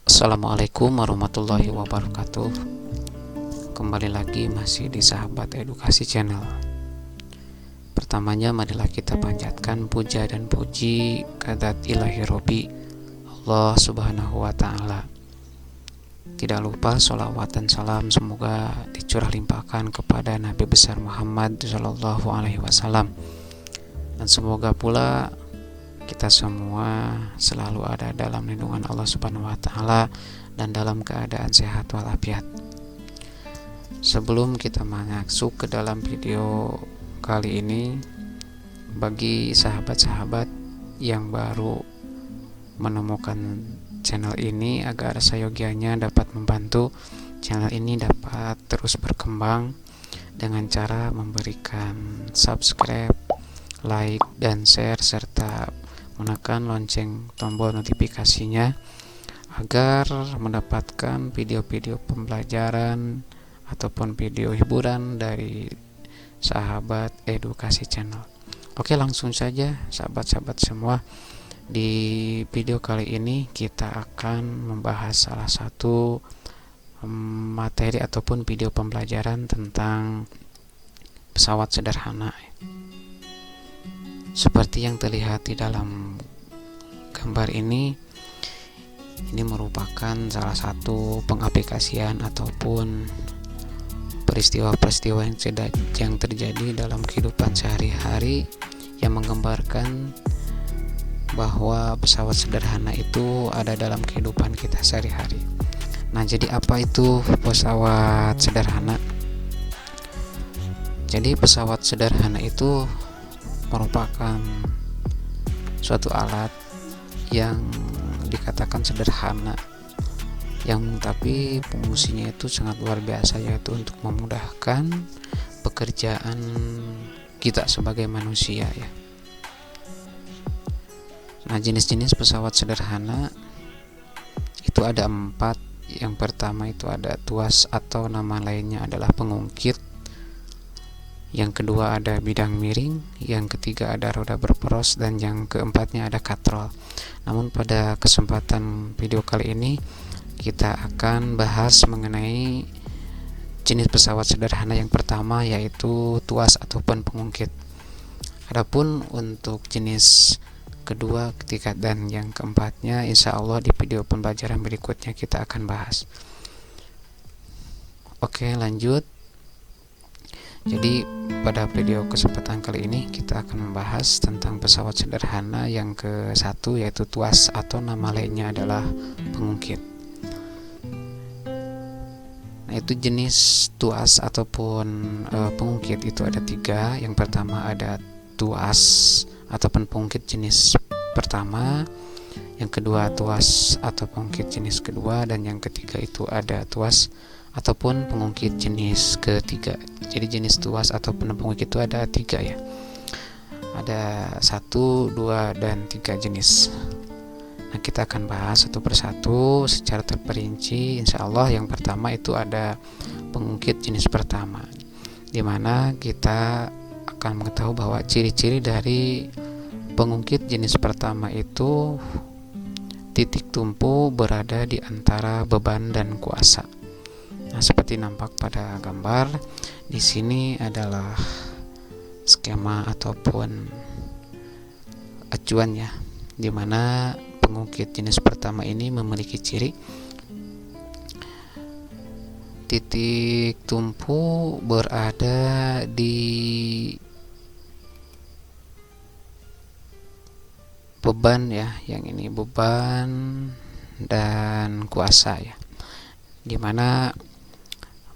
Assalamualaikum warahmatullahi wabarakatuh. Kembali lagi masih di Sahabat Edukasi Channel. Pertamanya marilah kita panjatkan puja dan puji kehadirat Ilahi Robi Allah Subhanahu wa Ta'ala. Tidak lupa sholawat dan salam semoga dicurah limpahkan kepada Nabi besar Muhammad Sallallahu Alaihi Wasallam, dan semoga pula kita semua selalu ada dalam lindungan Allah Subhanahu wa Ta'ala dan dalam keadaan sehat walafiat. Sebelum kita masuk ke dalam video kali ini, bagi sahabat-sahabat yang baru menemukan channel ini, agar seyogianya dapat membantu channel ini dapat terus berkembang dengan cara memberikan subscribe, like, dan share, serta menekan lonceng tombol notifikasinya agar mendapatkan video-video pembelajaran ataupun video hiburan dari Sahabat Edukasi Channel. Oke, langsung saja sahabat-sahabat semua. Di video kali ini kita akan membahas salah satu materi ataupun video pembelajaran tentang pesawat sederhana. Seperti yang terlihat di dalam gambar ini merupakan salah satu pengaplikasian ataupun peristiwa-peristiwa yang terjadi dalam kehidupan sehari-hari yang menggambarkan bahwa pesawat sederhana itu ada dalam kehidupan kita sehari-hari. Nah, jadi apa itu pesawat sederhana? Jadi pesawat sederhana itu merupakan suatu alat yang dikatakan sederhana, yang tapi fungsinya itu sangat luar biasa, yaitu untuk memudahkan pekerjaan kita sebagai manusia ya. Nah, jenis-jenis pesawat sederhana itu ada 4. Yang pertama itu ada tuas atau nama lainnya adalah pengungkit. Yang kedua ada bidang miring, yang ketiga ada roda berporos, dan yang keempatnya ada katrol. Namun pada kesempatan video kali ini kita akan bahas mengenai jenis pesawat sederhana yang pertama, yaitu tuas ataupun pengungkit. Adapun untuk jenis kedua, ketiga, dan yang keempatnya insya Allah di video pembelajaran berikutnya kita akan bahas. Oke, lanjut. Jadi pada video kesempatan kali ini kita akan membahas tentang pesawat sederhana yang ke-1, yaitu tuas atau nama lainnya adalah pengungkit. Nah, itu jenis tuas ataupun pengungkit itu ada 3. Yang pertama ada tuas ataupun pengungkit jenis pertama, yang kedua tuas atau pengungkit jenis kedua, dan yang ketiga itu ada tuas ataupun pengungkit jenis ketiga. Jadi jenis tuas ataupun pengungkit itu ada 3 ya. Ada 1, 2, dan 3 jenis. Nah, kita akan bahas satu persatu secara terperinci insya Allah. Yang pertama itu ada pengungkit jenis pertama, dimana kita akan mengetahui bahwa ciri-ciri dari pengungkit jenis pertama itu titik tumpu berada di antara beban dan kuasa. Nah, seperti nampak pada gambar di sini adalah skema ataupun acuan ya, di mana pengungkit jenis pertama ini memiliki ciri titik tumpu berada di beban ya, yang ini beban dan kuasa ya, dimana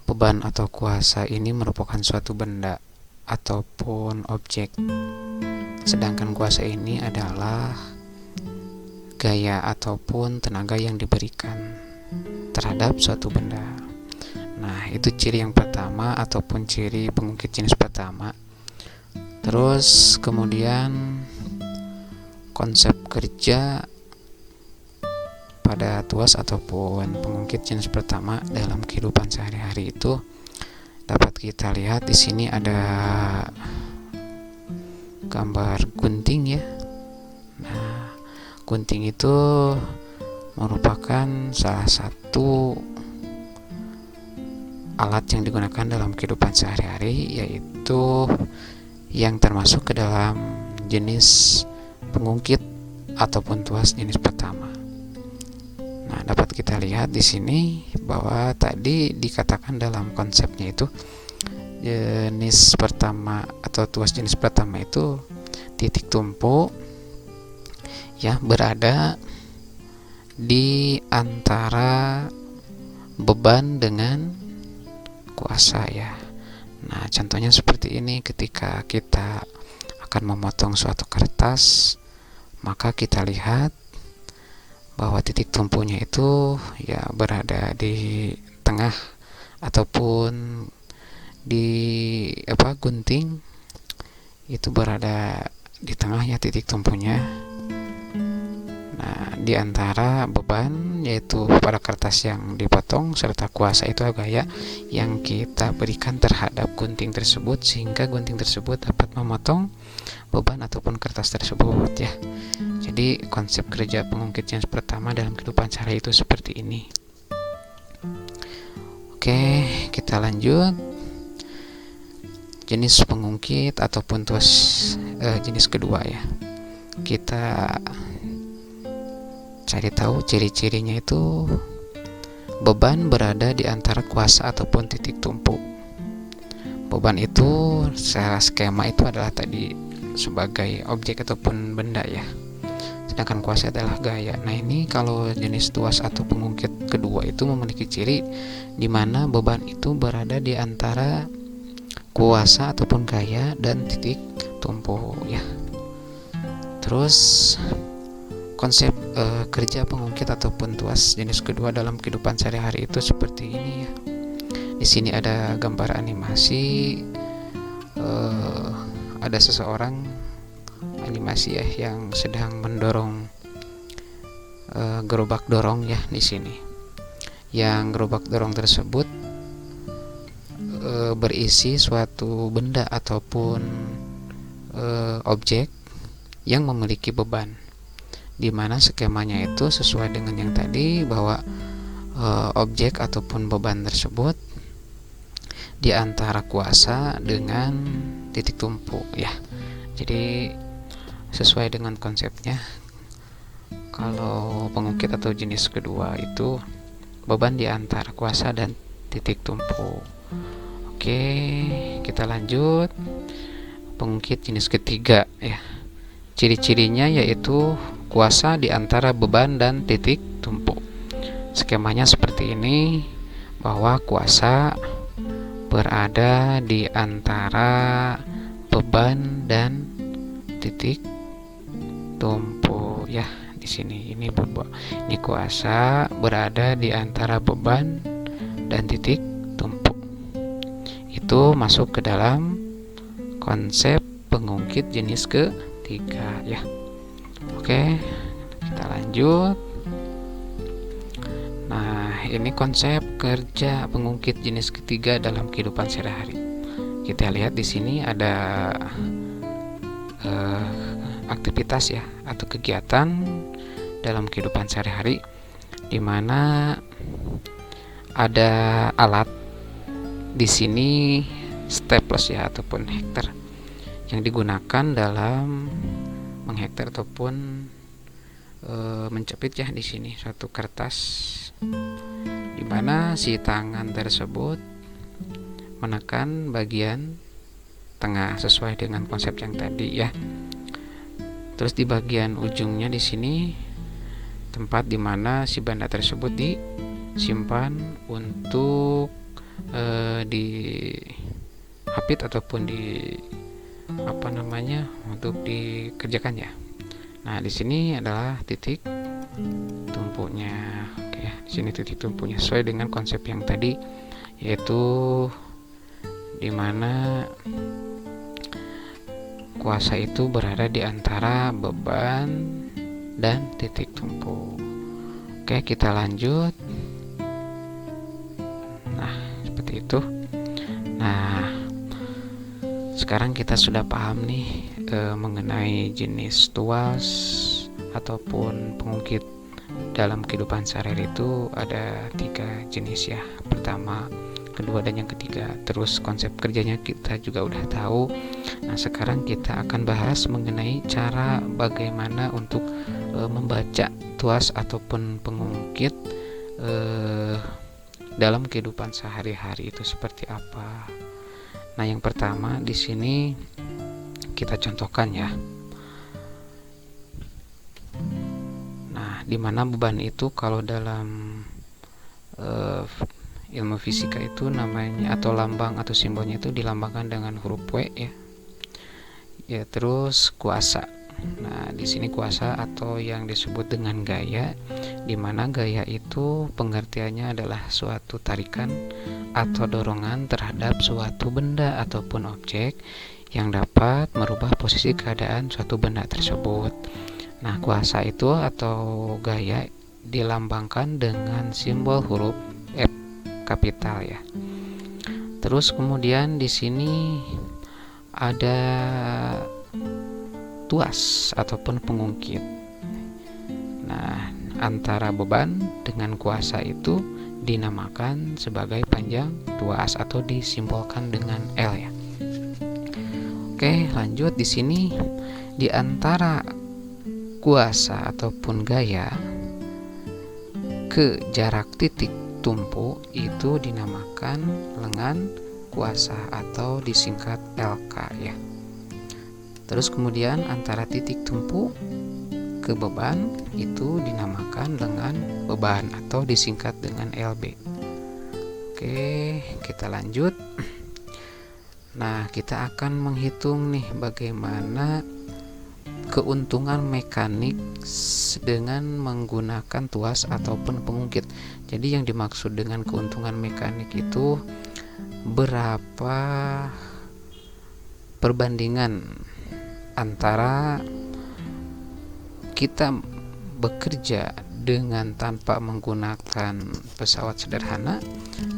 beban atau kuasa ini merupakan suatu benda ataupun objek, sedangkan kuasa ini adalah gaya ataupun tenaga yang diberikan terhadap suatu benda. Nah, itu ciri yang pertama ataupun ciri pengungkit jenis pertama. Terus kemudian konsep kerja pada tuas ataupun pengungkit jenis pertama dalam kehidupan sehari-hari itu dapat kita lihat di sini ada gambar gunting ya. Nah, gunting itu merupakan salah satu alat yang digunakan dalam kehidupan sehari-hari, yaitu yang termasuk ke dalam jenis pengungkit ataupun tuas jenis pertama. Nah, dapat kita lihat di sini bahwa tadi dikatakan dalam konsepnya itu jenis pertama atau tuas jenis pertama itu titik tumpu ya berada di antara beban dengan kuasa ya. Nah, contohnya seperti ini, ketika kita akan memotong suatu kertas, maka kita lihat bahwa titik tumpunya itu ya berada di tengah ataupun di gunting itu berada di tengahnya titik tumpunya. Nah, di antara beban yaitu pada kertas yang dipotong serta kuasa itu gaya yang kita berikan terhadap gunting tersebut, sehingga gunting tersebut dapat memotong beban ataupun kertas tersebut ya. Jadi konsep kerja pengungkit yang pertama dalam kehidupan sehari itu seperti ini. Oke, kita lanjut. Jenis pengungkit ataupun tuas jenis kedua ya. Kita cari tahu ciri-cirinya itu beban berada di antara kuasa ataupun titik tumpu. Beban itu secara skema itu adalah tadi sebagai objek ataupun benda ya. Sedangkan kuasa adalah gaya. Nah, ini kalau jenis tuas atau pengungkit kedua itu memiliki ciri di mana beban itu berada di antara kuasa ataupun gaya dan titik tumpu ya. Terus konsep kerja pengungkit ataupun tuas jenis kedua dalam kehidupan sehari-hari itu seperti ini ya. Di sini ada gambar animasi, ada seseorang animasi ya yang sedang mendorong gerobak dorong ya di sini. Yang gerobak dorong tersebut berisi suatu benda ataupun objek yang memiliki beban, di mana skemanya itu sesuai dengan yang tadi bahwa objek ataupun beban tersebut di antara kuasa dengan titik tumpu ya. Jadi sesuai dengan konsepnya, kalau pengungkit atau jenis kedua itu beban di antara kuasa dan titik tumpu. Oke, kita lanjut. Pengungkit jenis ketiga ya. Ciri-cirinya yaitu kuasa di antara beban dan titik tumpu. Skemanya seperti ini, bahwa kuasa berada di antara beban dan titik tumpu ya. Di sini ini kuasa berada di antara beban dan titik tumpu. Itu masuk ke dalam konsep pengungkit jenis ketiga ya. Oke, kita lanjut. Nah, ini konsep kerja pengungkit jenis ketiga dalam kehidupan sehari-hari. Kita lihat di sini ada aktivitas ya atau kegiatan dalam kehidupan sehari-hari, di mana ada alat di sini staples ya ataupun hektar yang digunakan dalam menghektar ataupun menjepit ya di sini suatu kertas, di mana si tangan tersebut menekan bagian tengah sesuai dengan konsep yang tadi ya. Terus di bagian ujungnya di sini tempat di mana si benda tersebut disimpan untuk dihapit ataupun untuk dikerjakan ya. Nah, di sini adalah titik tumpunya. Oke, di sini titik tumpunya sesuai dengan konsep yang tadi, yaitu di mana kuasa itu berada di antara beban dan titik tumpu. Oke, kita lanjut. Nah, seperti itu. Nah, sekarang kita sudah paham nih mengenai jenis tuas ataupun pengungkit dalam kehidupan sehari-hari itu ada 3 jenis ya. Pertama, kedua, dan yang ketiga. Terus konsep kerjanya kita juga udah tahu. Nah, sekarang kita akan bahas mengenai cara bagaimana untuk membaca tuas ataupun pengungkit dalam kehidupan sehari-hari itu seperti apa. Nah, yang pertama di sini kita contohkan ya. Nah, di mana beban itu kalau dalam ilmu fisika itu namanya, atau lambang atau simbolnya itu dilambangkan dengan huruf W ya. Ya, terus kuasa. Nah, di sini kuasa atau yang disebut dengan gaya, di mana gaya itu pengertiannya adalah suatu tarikan atau dorongan terhadap suatu benda ataupun objek yang dapat merubah posisi keadaan suatu benda tersebut. Nah, kuasa itu atau gaya dilambangkan dengan simbol huruf F kapital ya. Terus kemudian di sini ada tuas ataupun pengungkit. Nah, antara beban dengan kuasa itu dinamakan sebagai panjang tuas atau disimbolkan dengan L ya. Oke, lanjut di sini di antara kuasa ataupun gaya ke jarak titik tumpu itu dinamakan lengan kuasa atau disingkat LK ya. Terus kemudian antara titik tumpu ke beban itu dinamakan lengan beban atau disingkat dengan LB. Oke, kita lanjut. Nah, kita akan menghitung nih bagaimana keuntungan mekanik dengan menggunakan tuas ataupun pengungkit. Jadi yang dimaksud dengan keuntungan mekanik itu berapa perbandingan antara kita bekerja dengan tanpa menggunakan pesawat sederhana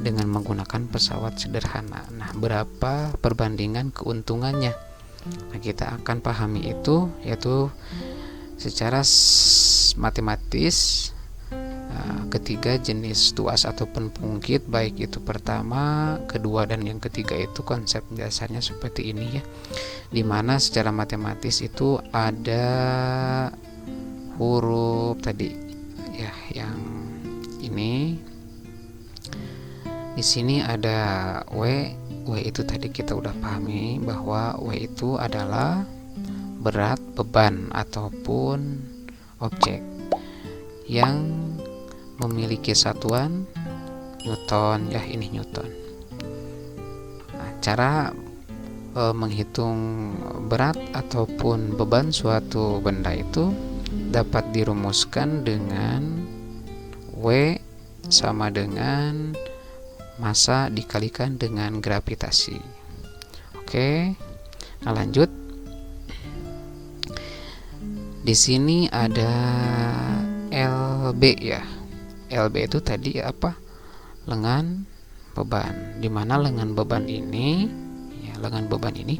dengan menggunakan pesawat sederhana. Nah, berapa perbandingan keuntungannya? Nah, kita akan pahami itu yaitu secara matematis. Ketiga jenis tuas ataupun pengungkit, baik itu pertama, kedua, dan yang ketiga itu konsep dasarnya seperti ini ya, dimana secara matematis itu ada huruf tadi ya, yang ini di sini ada W itu tadi kita udah pahami bahwa W itu adalah berat beban ataupun objek yang memiliki satuan Newton ya, ini Newton. Nah, cara menghitung berat ataupun beban suatu benda itu dapat dirumuskan dengan W sama dengan massa dikalikan dengan gravitasi. Oke. Nah, lanjut. Di sini ada LB ya. LB itu tadi apa? Lengan beban. Di mana lengan beban ini ya, lengan beban ini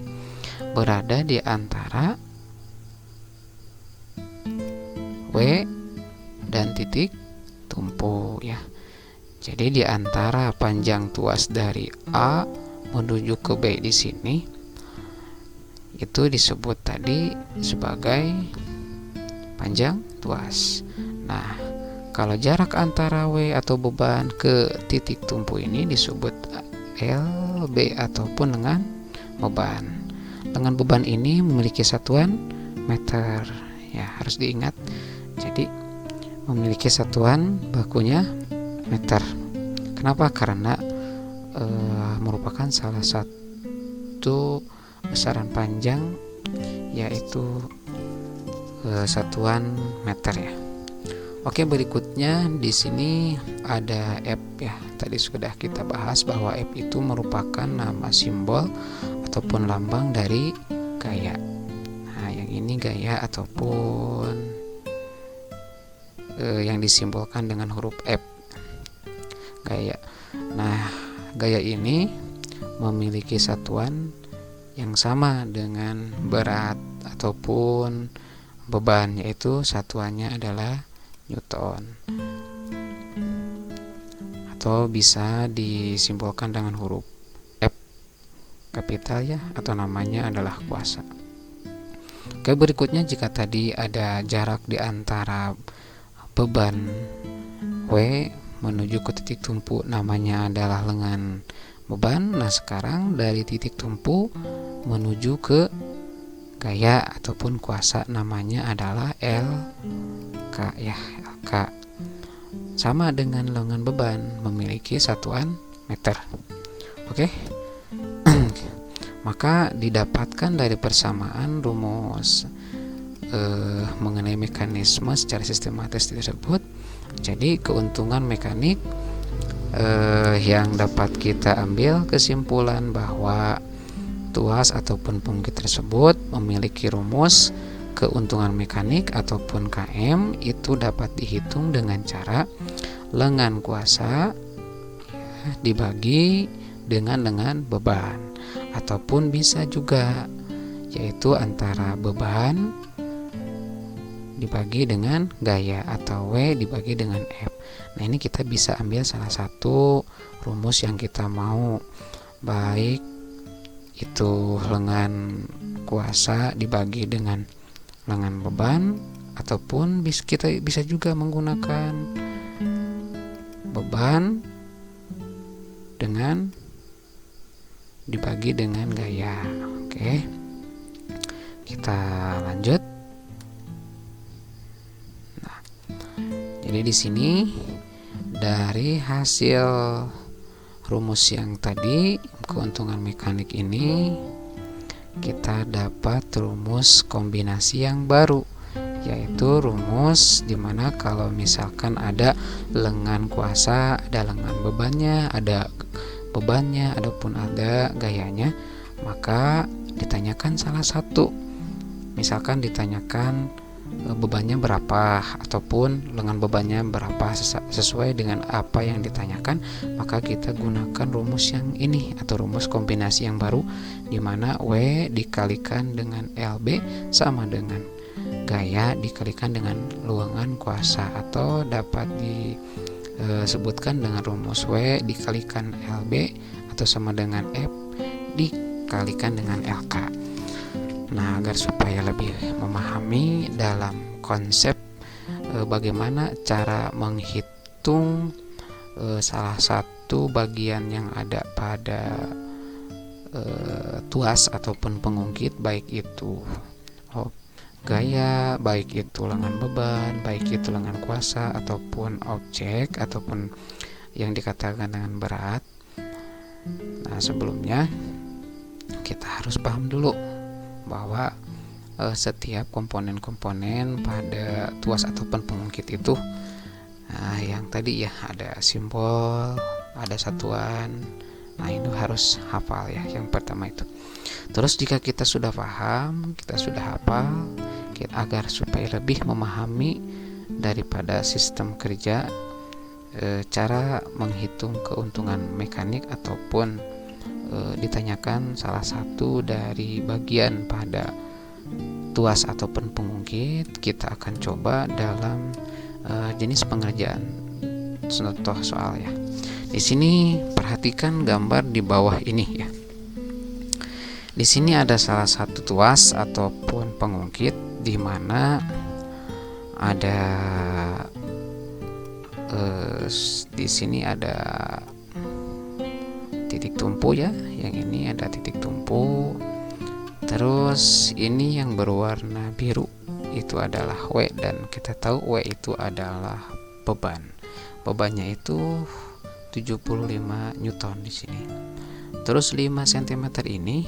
berada di antara W dan titik tumpu ya. Jadi di antara panjang tuas dari A menuju ke B di sini itu disebut tadi sebagai panjang tuas. Nah, kalau jarak antara W atau beban ke titik tumpu ini disebut LB ataupun lengan beban. Lengan beban ini memiliki satuan meter ya, harus diingat. Jadi memiliki satuan bakunya meter. Kenapa? Karena merupakan salah satu besaran panjang yaitu satuan meter ya. Oke, berikutnya di sini ada F ya. Tadi sudah kita bahas bahwa F itu merupakan nama simbol ataupun lambang dari gaya. Nah, yang ini gaya ataupun yang disimbolkan dengan huruf F. Gaya. Nah, gaya ini memiliki satuan yang sama dengan berat ataupun beban, yaitu satuannya adalah Newton. Atau bisa disimbolkan dengan huruf F kapital ya, atau namanya adalah kuasa. Oke, berikutnya jika tadi ada jarak di antara beban W menuju ke titik tumpu namanya adalah lengan beban. Nah, sekarang dari titik tumpu menuju ke gaya ataupun kuasa namanya adalah LK ya, LK. Sama dengan lengan beban, memiliki satuan meter. Oke. Maka didapatkan dari persamaan rumus mengenai mekanisme secara sistematis tersebut. Jadi keuntungan mekanik yang dapat kita ambil kesimpulan bahwa tuas ataupun pungkit tersebut memiliki rumus keuntungan mekanik ataupun KM itu dapat dihitung dengan cara lengan kuasa dibagi dengan lengan beban, ataupun bisa juga yaitu antara beban dibagi dengan gaya atau W dibagi dengan F. Nah, ini kita bisa ambil salah satu rumus yang kita mau, baik itu lengan kuasa dibagi dengan lengan beban, ataupun kita bisa juga menggunakan beban dengan dibagi dengan gaya. Oke, kita lanjut. Nah, jadi di sini dari hasil rumus yang tadi keuntungan mekanik ini kita dapat rumus kombinasi yang baru, yaitu rumus dimana kalau misalkan ada lengan kuasa, ada lengan bebannya, ada bebannya, adapun ada gayanya, maka ditanyakan salah satu. Misalkan ditanyakan bebannya berapa ataupun lengan bebannya berapa sesuai dengan apa yang ditanyakan, maka kita gunakan rumus yang ini atau rumus kombinasi yang baru, di mana W dikalikan dengan LB sama dengan gaya dikalikan dengan lengan kuasa, atau dapat disebutkan dengan rumus W dikalikan LB atau sama dengan F dikalikan dengan LK. Nah, agar supaya lebih memahami dalam konsep bagaimana cara menghitung salah satu bagian yang ada pada tuas ataupun pengungkit, baik itu gaya, baik itu lengan beban, baik itu lengan kuasa ataupun objek ataupun yang dikatakan dengan berat. Nah, sebelumnya kita harus paham dulu bahwa setiap komponen-komponen pada tuas ataupun pengungkit itu yang tadi ya ada simbol, ada satuan. Nah, itu harus hafal ya, yang pertama itu. Terus jika kita sudah paham, kita sudah hafal, agar supaya lebih memahami daripada sistem kerja cara menghitung keuntungan mekanik ataupun ditanyakan salah satu dari bagian pada tuas ataupun pengungkit, kita akan coba dalam jenis pengerjaan contoh soal ya. Di sini perhatikan gambar di bawah ini ya. Di sini ada salah satu tuas ataupun pengungkit di mana ada di sini ada titik tumpu ya, yang ini ada titik tumpu. Terus ini yang berwarna biru itu adalah W, dan kita tahu W itu adalah beban. Bebannya itu 75 Newton di sini. Terus 5 cm ini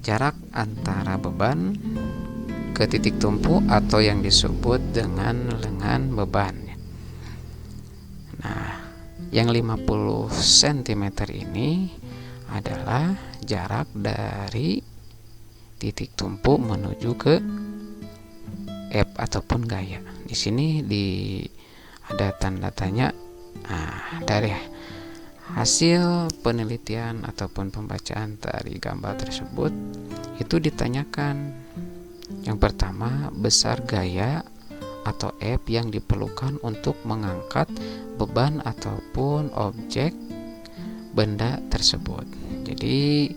jarak antara beban ke titik tumpu atau yang disebut dengan lengan beban. Nah, yang 50 cm ini adalah jarak dari titik tumpu menuju ke F ataupun gaya. Di sini ada tanda tanya. Nah, dari hasil penelitian ataupun pembacaan dari gambar tersebut itu ditanyakan yang pertama besar gaya atau F yang diperlukan untuk mengangkat beban ataupun objek benda tersebut. Jadi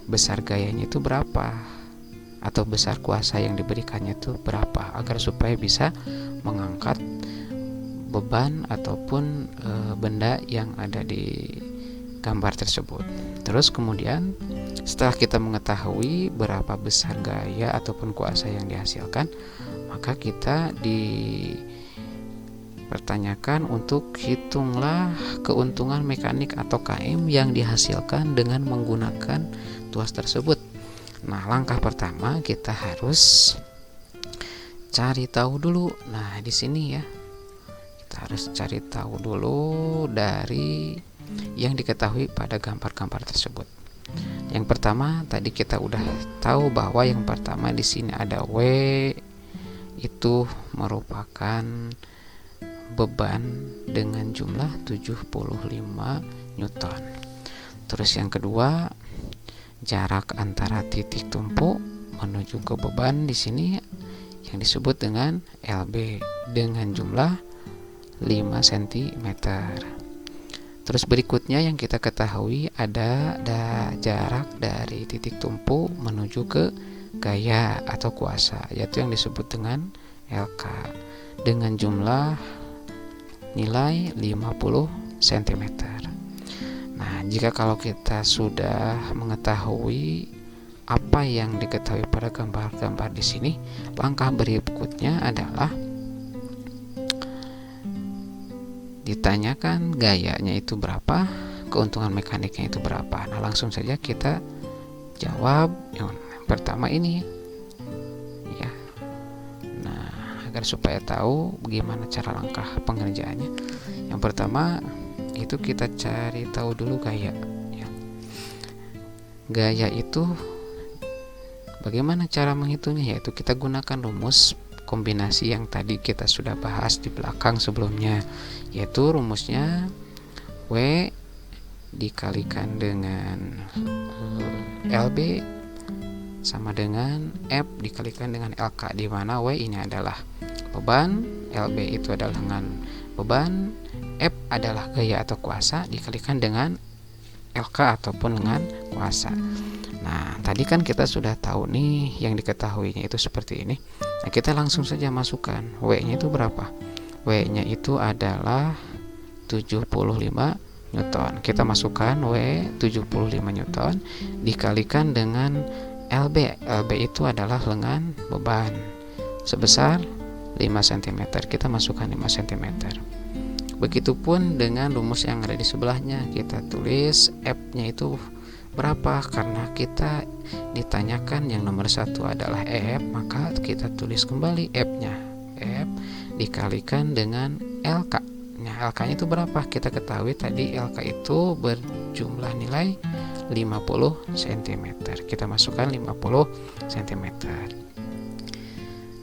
besar gayanya itu berapa, atau besar kuasa yang diberikannya itu berapa, agar supaya bisa mengangkat beban ataupun benda yang ada di gambar tersebut. Terus kemudian setelah kita mengetahui berapa besar gaya ataupun kuasa yang dihasilkan, maka kita dipertanyakan untuk hitunglah keuntungan mekanik atau KM yang dihasilkan dengan menggunakan tuas tersebut. Nah, langkah pertama kita harus cari tahu dulu. Nah, di sini ya, kita harus cari tahu dulu dari yang diketahui pada gambar-gambar tersebut. Yang pertama tadi kita udah tahu bahwa yang pertama di sini ada W, itu merupakan beban dengan jumlah 75 Newton. Terus yang kedua, jarak antara titik tumpu menuju ke beban di sini yang disebut dengan LB dengan jumlah 5 cm. Terus berikutnya yang kita ketahui ada jarak dari titik tumpu menuju ke gaya atau kuasa, yaitu yang disebut dengan LK dengan jumlah nilai 50 cm. Nah, jika kalau kita sudah mengetahui apa yang diketahui pada gambar-gambar di sini, langkah berikutnya adalah ditanyakan gayanya itu berapa, keuntungan mekaniknya itu berapa. Nah, langsung saja kita jawab yang pertama ini ya. Nah, agar supaya tahu bagaimana cara langkah pengerjaannya, yang pertama itu kita cari tahu dulu gaya ya. Gaya itu bagaimana cara menghitungnya, yaitu kita gunakan rumus kombinasi yang tadi kita sudah bahas di belakang sebelumnya, yaitu rumusnya W dikalikan dengan LB sama dengan F dikalikan dengan LK, di mana W ini adalah beban, LB itu adalah lengan beban, F adalah gaya atau kuasa dikalikan dengan LK ataupun lengan kuasa. Nah, tadi kan kita sudah tahu nih yang diketahuinya itu seperti ini. Nah, kita langsung saja masukkan W-nya itu berapa. W-nya itu adalah 75 Newton. Kita masukkan W 75 Newton dikalikan dengan LB. LB itu adalah lengan beban sebesar 5 cm. Kita masukkan 5 cm. Begitupun dengan rumus yang ada di sebelahnya. Kita tulis F-nya itu berapa, karena kita ditanyakan yang nomor 1 adalah F, maka kita tulis kembali F-nya. F dikalikan dengan LK. Nah, LK-nya itu berapa? Kita ketahui tadi LK itu berjumlah nilai 50 cm. Kita masukkan 50 cm.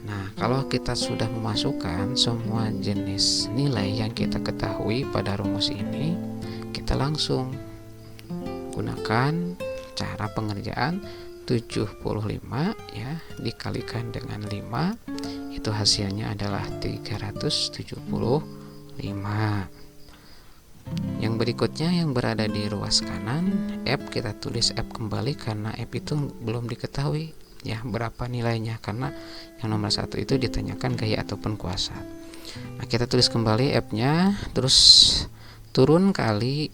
Nah, kalau kita sudah memasukkan semua jenis nilai yang kita ketahui pada rumus ini, kita langsung gunakan cara pengerjaan 75 ya dikalikan dengan 5, itu hasilnya adalah 375. Yang berikutnya yang berada di ruas kanan, F kita tulis F kembali karena F itu belum diketahui ya berapa nilainya, karena yang nomor 1 itu ditanyakan gaya ataupun kuasa. Nah, kita tulis kembali F-nya, terus turun kali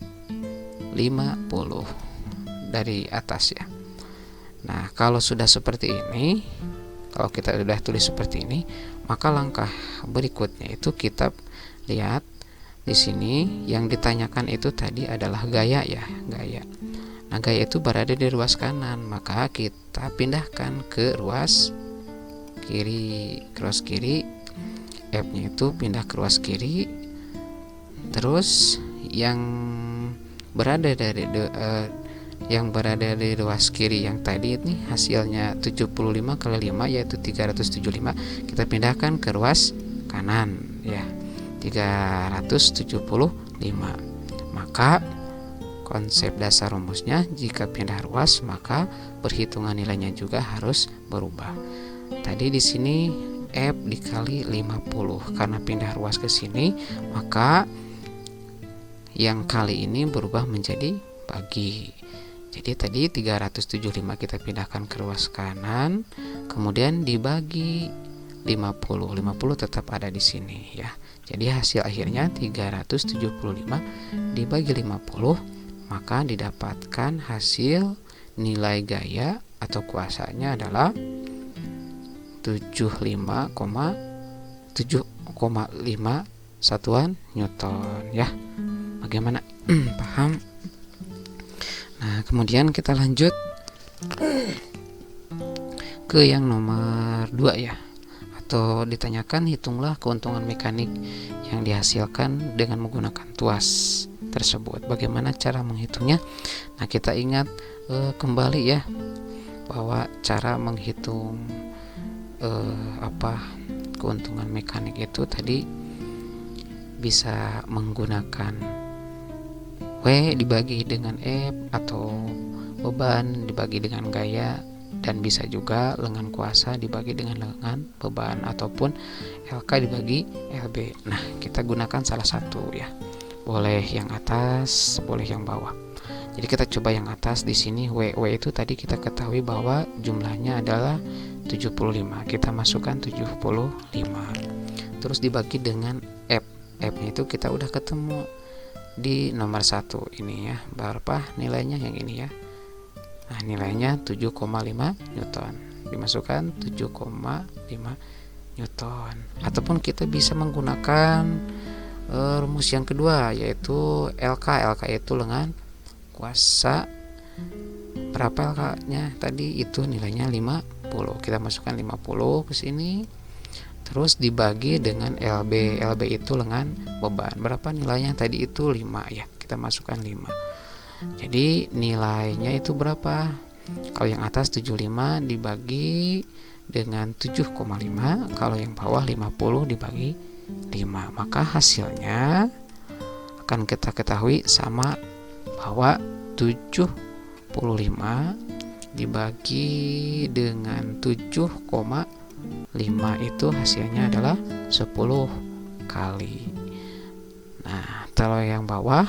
50 dari atas ya. Nah, kalau sudah seperti ini, kalau kita sudah tulis seperti ini, maka langkah berikutnya itu kita lihat di sini yang ditanyakan itu tadi adalah gaya ya, gaya. Nah, gaya itu berada di ruas kanan, maka kita pindahkan ke ruas kiri. Ruas kiri, F-nya itu pindah ke ruas kiri. Terus yang berada di ruas kiri yang tadi ini hasilnya 75 kali 5 yaitu 375, kita pindahkan ke ruas kanan ya, 375. Maka konsep dasar rumusnya, jika pindah ruas maka perhitungan nilainya juga harus berubah. Tadi di sini F dikali 50. Karena pindah ruas ke sini, maka yang kali ini berubah menjadi bagi. Jadi tadi 375 kita pindahkan ke ruas kanan, kemudian dibagi 50. 50 tetap ada di sini ya. Jadi hasil akhirnya 375 dibagi 50, maka didapatkan hasil nilai gaya atau kuasanya adalah 75,5 satuan Newton ya. Bagaimana? Paham? Nah, kemudian kita lanjut ke yang nomor 2 ya. Atau ditanyakan, hitunglah keuntungan mekanik yang dihasilkan dengan menggunakan tuas tersebut. Bagaimana cara menghitungnya? Nah, kita ingat kembali ya, bahwa cara menghitung keuntungan mekanik itu tadi bisa menggunakan W dibagi dengan F, atau beban dibagi dengan gaya, dan bisa juga lengan kuasa dibagi dengan lengan beban, ataupun LK dibagi LB. Nah, kita gunakan salah satu ya. Boleh yang atas, boleh yang bawah. Jadi kita coba yang atas. Di sini W itu tadi kita ketahui bahwa jumlahnya adalah 75. Kita masukkan 75. Terus dibagi dengan F. F-nya itu kita udah ketemu di nomor 1 ini ya. Berapa nilainya yang ini ya? Nah, nilainya 7,5 Newton. Dimasukkan 7,5 Newton. Ataupun kita bisa menggunakan rumus yang kedua, yaitu LK. LK itu lengan kuasa. Berapa LK-nya? Tadi itu nilainya 50. Kita masukkan 50 ke sini. Terus dibagi dengan LB. LB itu lengan beban. Berapa nilainya? Tadi itu 5 ya. Kita masukkan 5. Jadi nilainya itu berapa? Kalau yang atas 75 dibagi dengan 7,5. Kalau yang bawah 50 dibagi 5. Maka hasilnya akan kita ketahui sama, bahwa 75 dibagi dengan 7,5 itu hasilnya adalah 10 kali. Nah, kalau yang bawah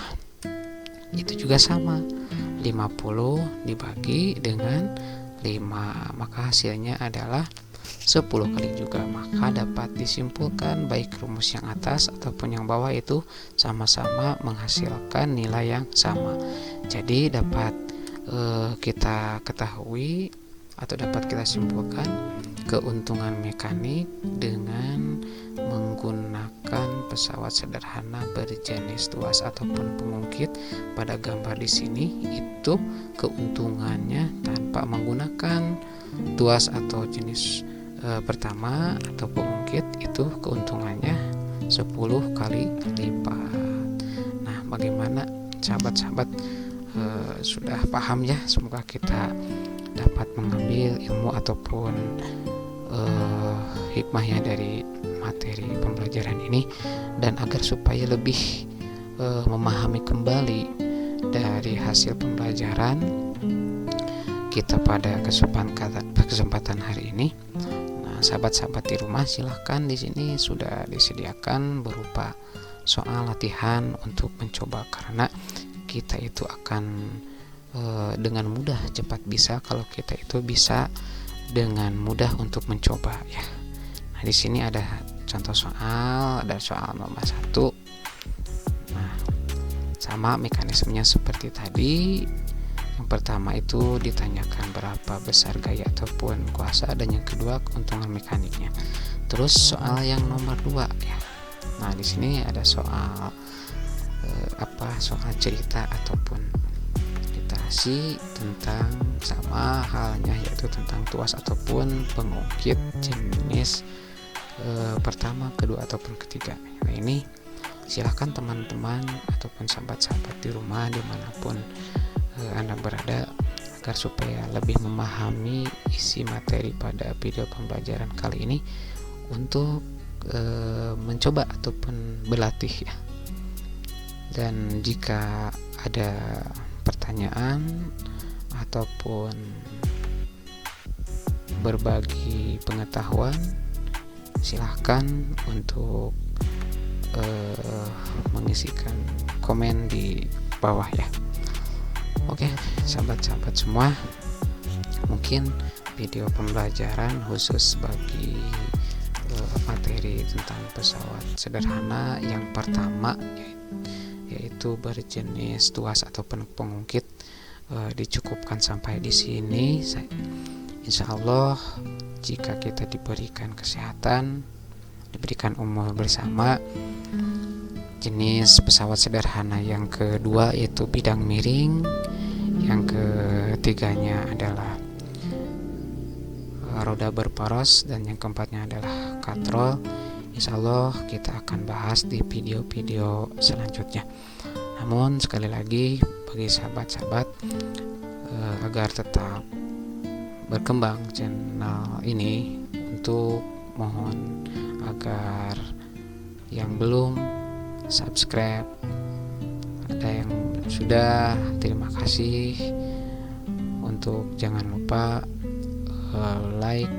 itu juga sama, 50 dibagi dengan 5, maka hasilnya adalah 10 kali juga. Maka dapat disimpulkan baik rumus yang atas ataupun yang bawah itu sama-sama menghasilkan nilai yang sama. Jadi dapat kita ketahui atau dapat kita simpulkan keuntungan mekanik dengan menggunakan pesawat sederhana berjenis tuas ataupun pengungkit. Pada gambar di sini itu keuntungannya tanpa menggunakan tuas atau jenis pertama atau pengungkit, itu keuntungannya 10 kali lipat. Nah, bagaimana sahabat-sahabat, sudah paham ya? Semoga kita dapat mengambil ilmu ataupun hikmahnya dari materi pembelajaran ini, dan agar supaya lebih memahami kembali dari hasil pembelajaran kita pada kesempatan hari ini. Nah, sahabat-sahabat di rumah, silahkan di sini sudah disediakan berupa soal latihan untuk mencoba, karena kita itu akan dengan mudah cepat bisa kalau kita itu bisa dengan mudah untuk mencoba ya. Nah, di sini ada contoh soal, ada soal nomor 1. Nah, sama mekanismenya seperti tadi. Yang pertama itu ditanyakan berapa besar gaya ataupun kuasa, dan yang kedua keuntungan mekaniknya. Terus soal yang nomor 2 ya. Nah, di sini ada soal soal cerita ataupun literasi tentang sama halnya, yaitu tentang tuas ataupun pengungkit jenis pertama, kedua ataupun ketiga. Nah, ini silahkan teman-teman ataupun sahabat-sahabat di rumah dimanapun Anda berada, agar supaya lebih memahami isi materi pada video pembelajaran kali ini, untuk mencoba ataupun berlatih ya. Dan jika ada pertanyaan ataupun berbagi pengetahuan, silahkan untuk mengisikan komen di bawah ya. Oke, sahabat-sahabat semua, mungkin video pembelajaran khusus bagi materi tentang pesawat sederhana yang pertama, yaitu berjenis tuas ataupun pengungkit, dicukupkan sampai di sini. Insya Allah, jika kita diberikan kesehatan, diberikan umur bersama, jenis pesawat sederhana yang kedua yaitu bidang miring, yang ketiganya adalah roda berporos, dan yang keempatnya adalah katrol. Insya Allah kita akan bahas di video-video selanjutnya. Namun sekali lagi, bagi sahabat-sahabat, agar tetap berkembang channel ini, untuk mohon agar yang belum subscribe, ada yang sudah, terima kasih. Untuk jangan lupa like,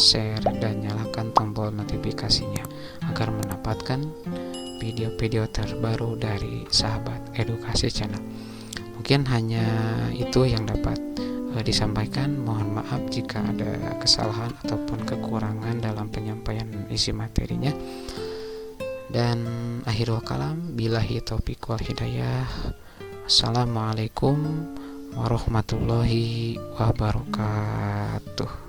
share, dan nyalakan tombol notifikasinya agar mendapatkan video-video terbaru dari Sahabat Edukasi Channel. Mungkin hanya itu yang dapat disampaikan. Mohon maaf jika ada kesalahan ataupun kekurangan dalam penyampaian isi materinya. Dan akhirul kalam, billahi taufiq wal hidayah. Assalamualaikum warahmatullahi wabarakatuh.